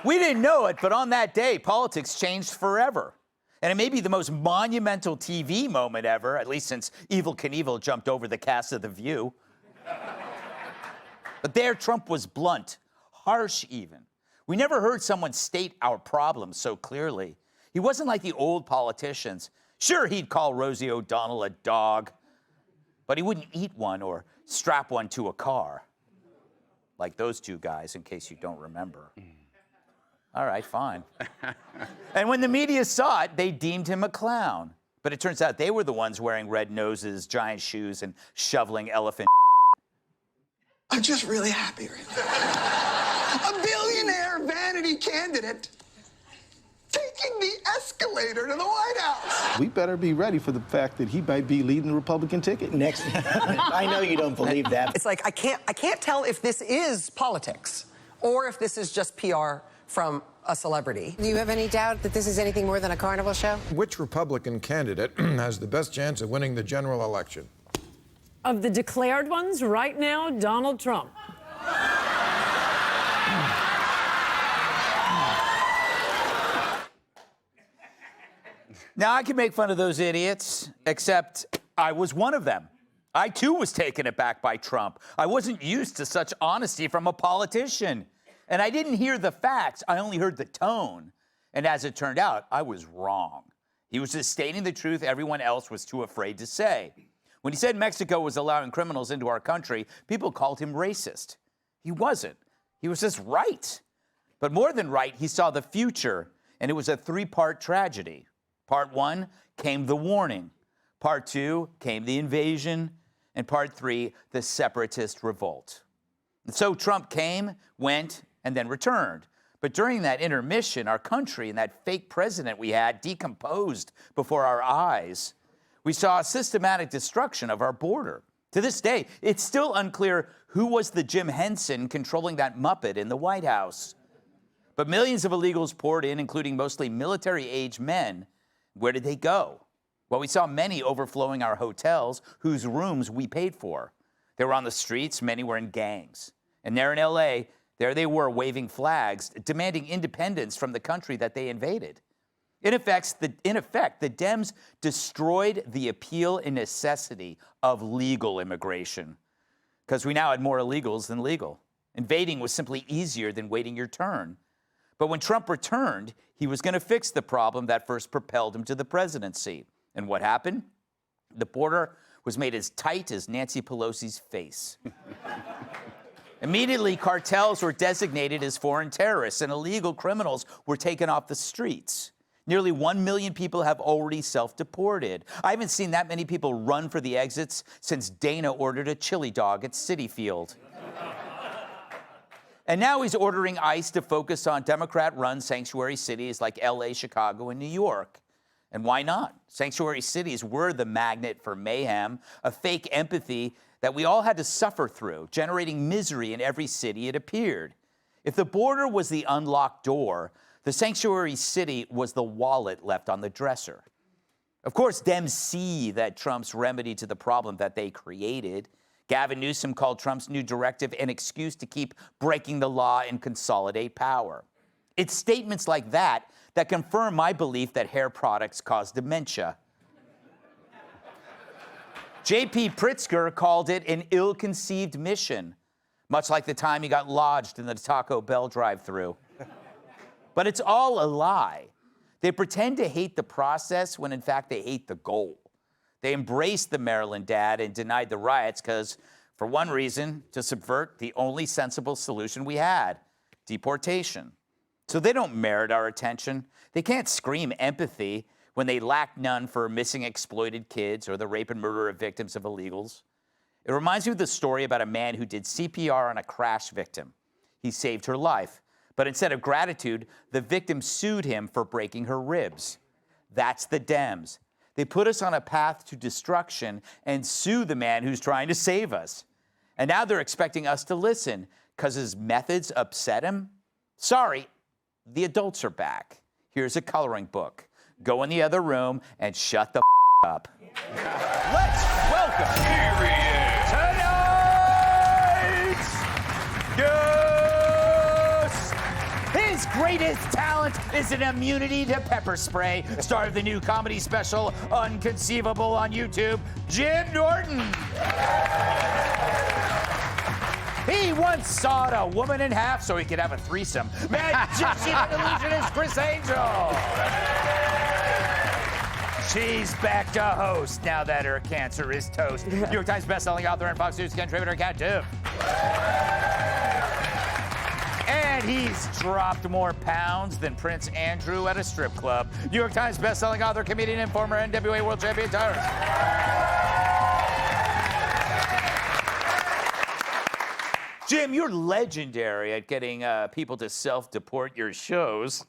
We didn't know it, but on that day, politics changed forever. And it may be the most monumental TV moment ever, at least since Evel Knievel jumped over the cast of The View. But there, Trump was blunt, harsh even. We never heard someone state our problems so clearly. He wasn't like the old politicians. Sure, he'd call Rosie O'Donnell a dog, but he wouldn't eat one or strap one to a car. Like those two guys, in case you don't remember. All right, fine. And when the media saw it, they deemed him a clown. But it turns out they were the ones wearing red noses, giant shoes, and shoveling elephant. I'm just really happy right now. A billionaire vanity candidate taking the escalator to the White House. We better be ready for the fact that he might be leading the Republican ticket. Next. I know you don't believe that. It's like I can't tell if this is politics or if this is just PR from a celebrity. Do you have any doubt that this is anything more than a carnival show? Which Republican candidate has the best chance of winning the general election? Of the declared ones, right now, Donald Trump. Now, I can make fun of those idiots, except I was one of them. I, too, was taken aback by Trump. I wasn't used to such honesty from a politician. And I didn't hear the facts. I only heard the tone. And as it turned out, I was wrong. He was just stating the truth everyone else was too afraid to say. When he said Mexico was allowing criminals into our country, people called him racist. He wasn't. He was just right. But more than right, he saw the future, and it was a three-part tragedy. Part one came the warning. Part two came the invasion. And part three, the separatist revolt. And so Trump came, went, and then returned. But during that intermission, our country and that fake president we had decomposed before our eyes. We saw a systematic destruction of our border. To this day, it's still unclear who was the Jim Henson controlling that Muppet in the White House. But millions of illegals poured in, including mostly military-age men. Where did they go? Well, we saw many overflowing our hotels whose rooms we paid for. They were on the streets, many were in gangs. And there in LA, there they were waving flags, demanding independence from the country that they invaded. In effect, the Dems destroyed the appeal and necessity of legal immigration because we now had more illegals than legal. Invading was simply easier than waiting your turn. But when Trump returned, he was going to fix the problem that first propelled him to the presidency. And what happened? The border was made as tight as Nancy Pelosi's face. Immediately, cartels were designated as foreign terrorists and illegal criminals were taken off the streets. Nearly 1 million people have already self-deported. I haven't seen that many people run for the exits since Dana ordered a chili dog at Citi Field. And now he's ordering ICE to focus on Democrat-run sanctuary cities like LA, Chicago, and New York. And why not? Sanctuary cities were the magnet for mayhem, a fake empathy that we all had to suffer through, generating misery in every city it appeared. If the border was the unlocked door, the sanctuary city was the wallet left on the dresser. Of course, Dems see that Trump's remedy to the problem that they created. Gavin Newsom called Trump's new directive an excuse to keep breaking the law and consolidate power. It's statements like that that confirm my belief that hair products cause dementia. J.P. Pritzker called it an ill-conceived mission, much like the time he got lodged in the Taco Bell drive-thru. But it's all a lie. They pretend to hate the process when, in fact, they hate the goal. They embraced the Maryland dad and denied the riots because, for one reason, to subvert the only sensible solution we had, deportation. So they don't merit our attention. They can't scream empathy when they lack none for missing exploited kids or the rape and murder of victims of illegals. It reminds me of the story about a man who did CPR on a crash victim. He saved her life. But instead of gratitude, the victim sued him for breaking her ribs. That's the Dems. They put us on a path to destruction and sue the man who's trying to save us. And now they're expecting us to listen because his methods upset him? Sorry, the adults are back. Here's a coloring book. Go in the other room and shut the up. Let's welcome tonight's guest. His His greatest talent is an immunity to pepper spray. Star of the new comedy special, Unconceivable, on YouTube, Jim Norton. He once sawed a woman in half so he could have a threesome. Magician and illusionist Chris Angel. She's back to host now that her cancer is toast. New York Times bestselling author and Fox News contributor Kat Tiff. And he's dropped more pounds than Prince Andrew at a strip club. New York Times bestselling author, comedian, and former NWA World Champion Tyrus. Jim, you're legendary at getting people to self-deport your shows.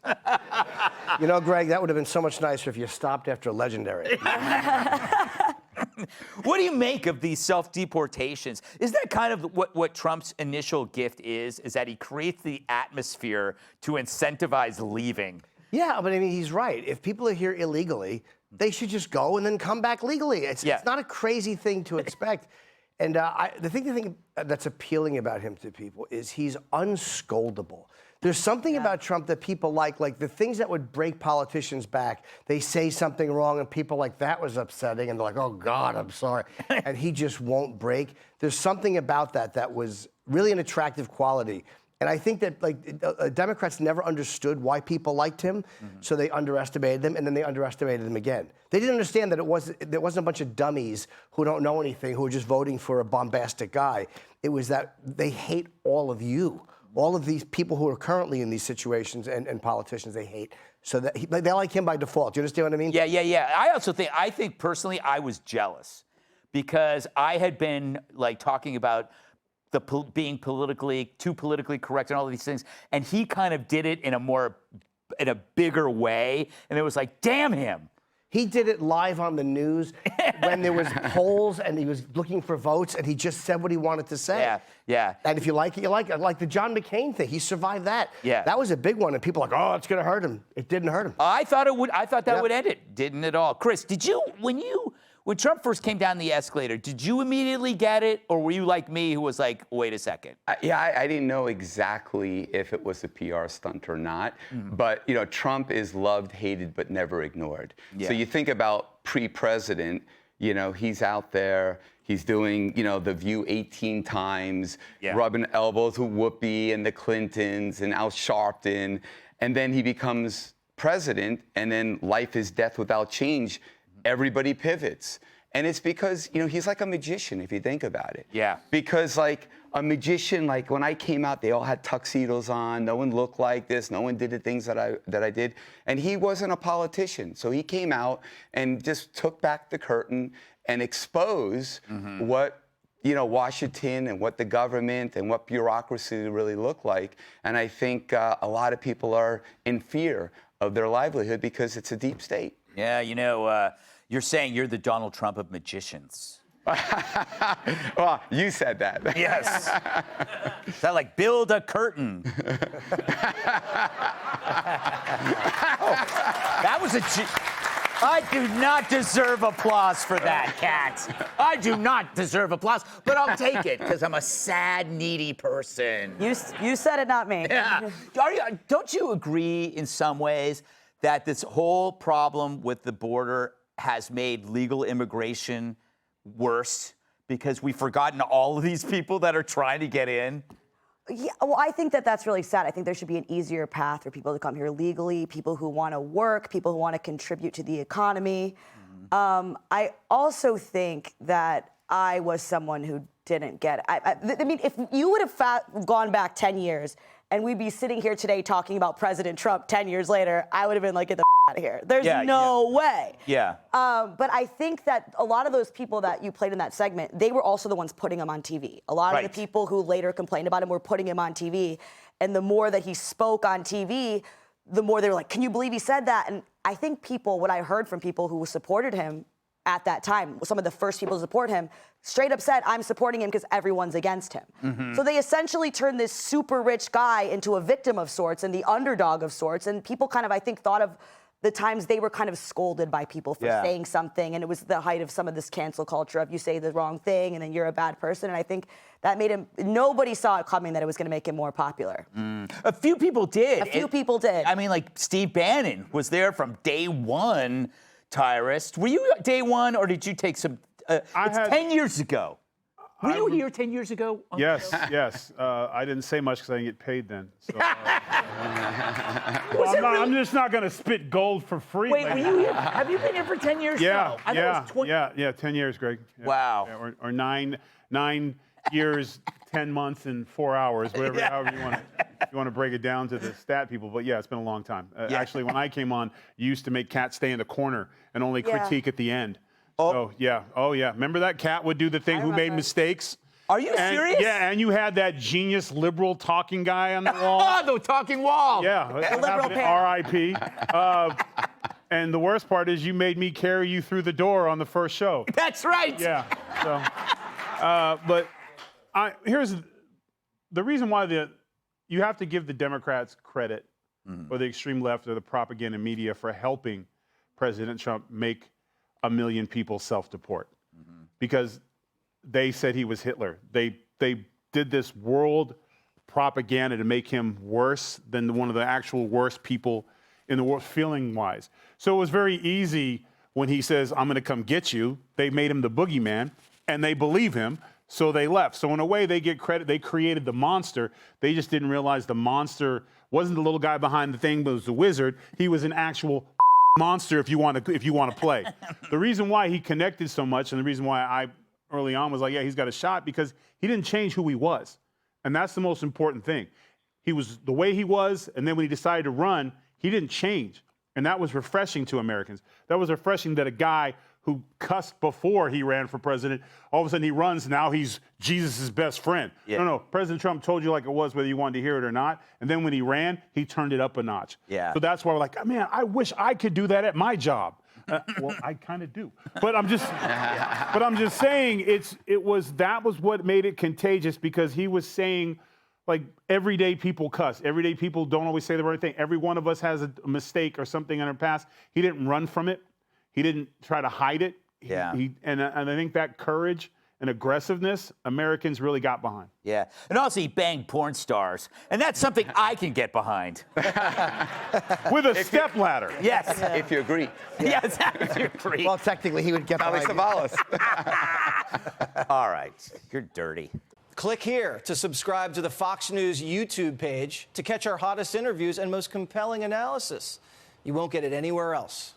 You know, Greg, that would have been so much nicer if you stopped after legendary. What do you make of these self-deportations? Is that kind of what Trump's initial gift is that he creates the atmosphere to incentivize leaving? Yeah, but I mean, he's right. If people are here illegally, they should just go and then come back legally. It's not a crazy thing to expect. And the thing that's appealing about him to people is he's unscoldable. There's something about Trump that people like the things that would break politicians back. They say something wrong and people like, that was upsetting, and they're like, oh God, I'm sorry. And he just won't break. There's something about that was really an attractive quality. And I think that Democrats never understood why people liked him, so they underestimated them, and then they underestimated him again. They didn't understand that there wasn't a bunch of dummies who don't know anything who are just voting for a bombastic guy. It was that they hate all of you. All of these people who are currently in these situations and politicians they hate. So that they like him by default. Do you understand what I mean? Yeah. I think personally I was jealous because I had been talking about being too politically correct and all of these things, and he kind of did it in a bigger way, and it was like, damn him. He did it live on the news when there was polls and he was looking for votes, and he just said what he wanted to say. Yeah. And if you like it, you like it. Like the John McCain thing, he survived that. Yeah. That was a big one, and people are like, oh, it's going to hurt him. It didn't hurt him. I thought that would end it. Didn't at all. Chris, when Trump first came down the escalator, did you immediately get it, or were you like me who was like, wait a second? I didn't know exactly if it was a PR stunt or not. But, Trump is loved, hated, but never ignored. Yeah. So you think about pre-president, he's out there, he's doing, The View 18 times, rubbing elbows with Whoopi and the Clintons and Al Sharpton. And then he becomes president, and then life is death without change. Everybody pivots. And it's because, he's like a magician, if you think about it. Yeah. Because, a magician, when I came out, they all had tuxedos on. No one looked like this. No one did the things that I did. And he wasn't a politician. So he came out and just took back the curtain and exposed what, Washington and what the government and what bureaucracy really looked like. And I think a lot of people are in fear of their livelihood because it's a deep state. Yeah, you're saying you're the Donald Trump of magicians. Well, you said that. Yes. Is that like build a curtain? That was I do not deserve applause for that, Kat. I do not deserve applause, but I'll take it because I'm a sad, needy person. You said it, not me. Yeah. Don't you agree in some ways that this whole problem with the border has made legal immigration worse because we've forgotten all of these people that are trying to get in? Yeah, well, I think that's really sad. I think there should be an easier path for people to come here legally, people who want to work, people who want to contribute to the economy. I also think that I was someone who didn't get it. I mean, if you would have gone back 10 years and we'd be sitting here today talking about President Trump 10 years later, I would have been like, get the out of here. There's no way. Yeah. But I think that a lot of those people that you played in that segment, they were also the ones putting him on TV. A lot of the people who later complained about him were putting him on TV. And the more that he spoke on TV, the more they were like, can you believe he said that? And I think what I heard from people who supported him at that time, some of the first people to support him, straight up said, I'm supporting him because everyone's against him. So they essentially turned this super rich guy into a victim of sorts and the underdog of sorts. And people kind of, I think, thought of the times they were kind of scolded by people for Yeah. saying something, and it was the height of some of this cancel culture of you say the wrong thing and then you're a bad person. And I think that made him, nobody saw it coming that it was going to make him more popular. A few people did. A few people did. I mean, like Steve Bannon was there from day one, Tyrus. Were you day one, or did you take some? It's 10 years ago. Were you here 10 years ago? Yes, yes. I didn't say much because I didn't get paid then. So, I'm just not going to spit gold for free. Wait, were you here? Have you been here for 10 years? Yeah, No, I thought it was 20. yeah, 10 years, Greg. Yeah, Wow. yeah, or nine years, 10 months, and 4 hours, whatever, however you want to break it down to the stat people. But yeah, it's been a long time. Actually, when I came on, you used to make Kat stay in the corner and only critique at the end. Oh yeah. Remember that Kat would do the thing who made mistakes? Are you serious? Yeah, and you had that genius liberal talking guy on the wall. The talking wall. Yeah, that happened at R.I.P. And the worst part is you made me carry you through the door on the first show. That's right. Yeah. So, but here's the reason why you have to give the Democrats credit, or the extreme left or the propaganda media, for helping President Trump make 1 million people self-deport, because they said he was Hitler. They did this world propaganda to make him worse than one of the actual worst people in the world, feeling-wise. So it was very easy when he says, I'm going to come get you. They made him the boogeyman, and they believe him, so they left. So in a way, they get credit. They created the monster. They just didn't realize the monster wasn't the little guy behind the thing, but was the wizard. He was an actual monster if you want to play. The reason why he connected so much, and the reason why I early on was like, yeah, he's got a shot, because he didn't change who he was. And that's the most important thing. He was the way he was, and then when he decided to run, he didn't change. And that was refreshing to Americans. That was refreshing that a guy who cussed before he ran for president, all of a sudden he runs, now he's Jesus' best friend. Yeah. No, President Trump told you like it was, whether you wanted to hear it or not. And then when he ran, he turned it up a notch. Yeah. So that's why we're like, oh, man, I wish I could do that at my job. Well, I kind of do. But I'm just saying that was what made it contagious, because he was saying, like, everyday people cuss. Everyday people don't always say the right thing. Every one of us has a mistake or something in our past. He didn't run from it. He didn't try to hide it. And I think that courage and aggressiveness, Americans really got behind. Yeah. And also, he banged porn stars. And that's something I can get behind. With a stepladder. Yes. If you agree. Yes, if you agree. Well, technically, he would get Alex behind Savalas. All right. You're dirty. Click here to subscribe to the Fox News YouTube page to catch our hottest interviews and most compelling analysis. You won't get it anywhere else.